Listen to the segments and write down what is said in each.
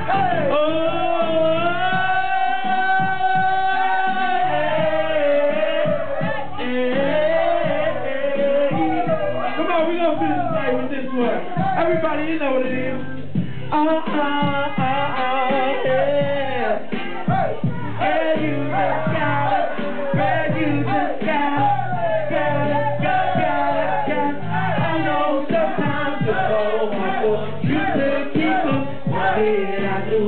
Come on, we're gonna finish tonight with this one. Everybody, you know what it is. Yeah. Yeah, you just got it. Yeah, you just got it. I know sometimes it's so hard for you to keep it. What did I do?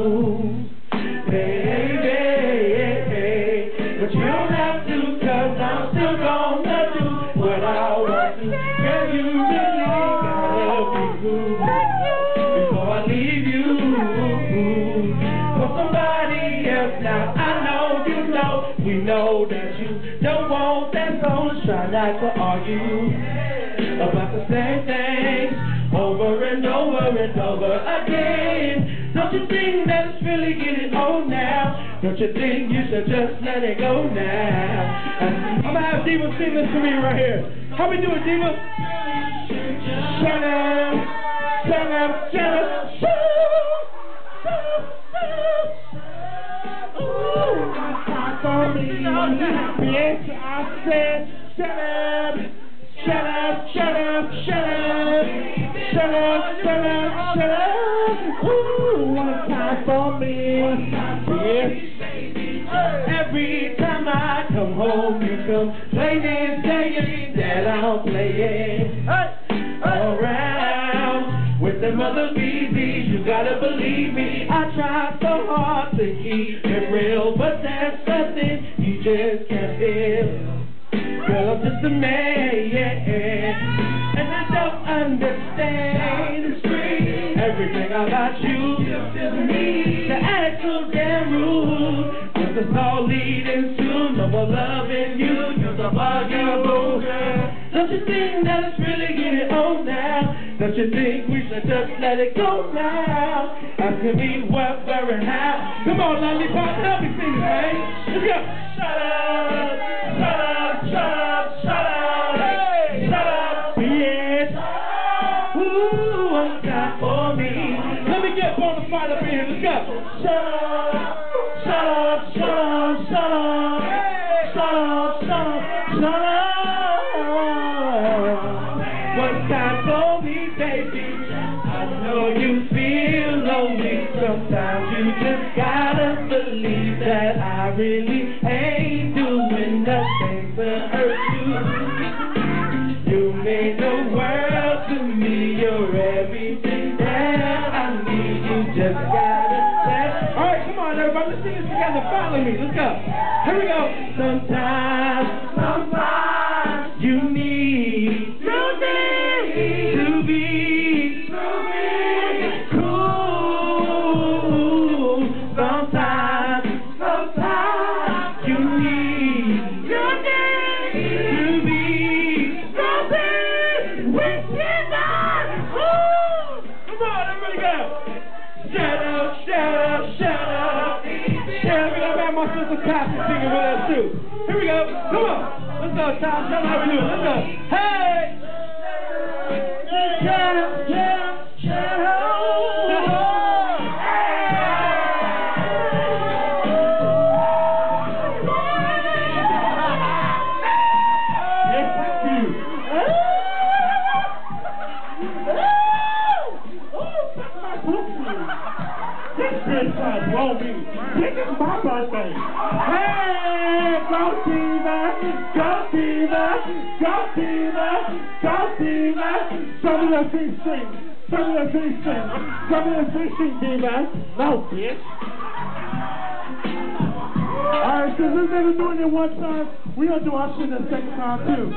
Baby, but you don't have to, 'cause I'm still gonna do what I want to. Girl, you really gotta be cool before I leave you for somebody else. Now I know you know, we know that you don't want that, so let's try not to argue about the same thing over and over and over again. Don't you think that it's really getting old now? Don't you think you should just let it go now? I'm gonna have Diva sing this for me right here. How we doing, Diva? Shut up, shut up, shut up, shut up, shut up, shut up. Ooh, time for me. Yes, I said, shut up, shut up, shut up, shut up, shut up, shut up, shut up. Ooh, one time for me. Yes. Every time I come home, you come playing, saying that I'm playing around with them other BZs. You gotta believe me, I try so hard to keep it real, but there's something you just can't feel. Girl, I'm just a man, and I don't understand everything about you. The act so damn rude, but it's all leading to no more loving you. You're the bugaboo. Don't you think that it's really getting old now? Don't you think we should just let it go now? Asking me what, where, and how. Come on, Lollipop, help me sing it, man. Let's go. Shut up, shut up, shut up, shut up, hey, shut up, bitch. Ooh, one time for me. Let me get bonafide up in here. Let's go. Shut up, shut up, shut up, shut up, shut up, shut up, shut up. One time for me, baby. I know you feel lonely. Sometimes you just gotta believe that I really ain't doing nothing to hurt you. You mean the world to me. You're everything that I need. You just gotta say. All right, come on, everybody. Let's sing this together. Follow me. Let's go. Here we go. Sometimes you need to be cool. Sometimes you need to be something with your eyes. Come on, everybody go. Shut up, shut up, shut up. Yeah, we're gonna have my sister Tasha singing with us too. Here we go. Come on. Let's go, Tasha. Tell them how we do it. Let's go. Hey! Shut up, shut up, shut up. This is my birthday. Hey, go Diva, go Diva, go Diva, go Diva. Show me your feet sing. Show me your feet sing. Show me your feet sing, Diva. No, bitch. Alright, since we've never doing it one time, we're gonna do our shit the second time too.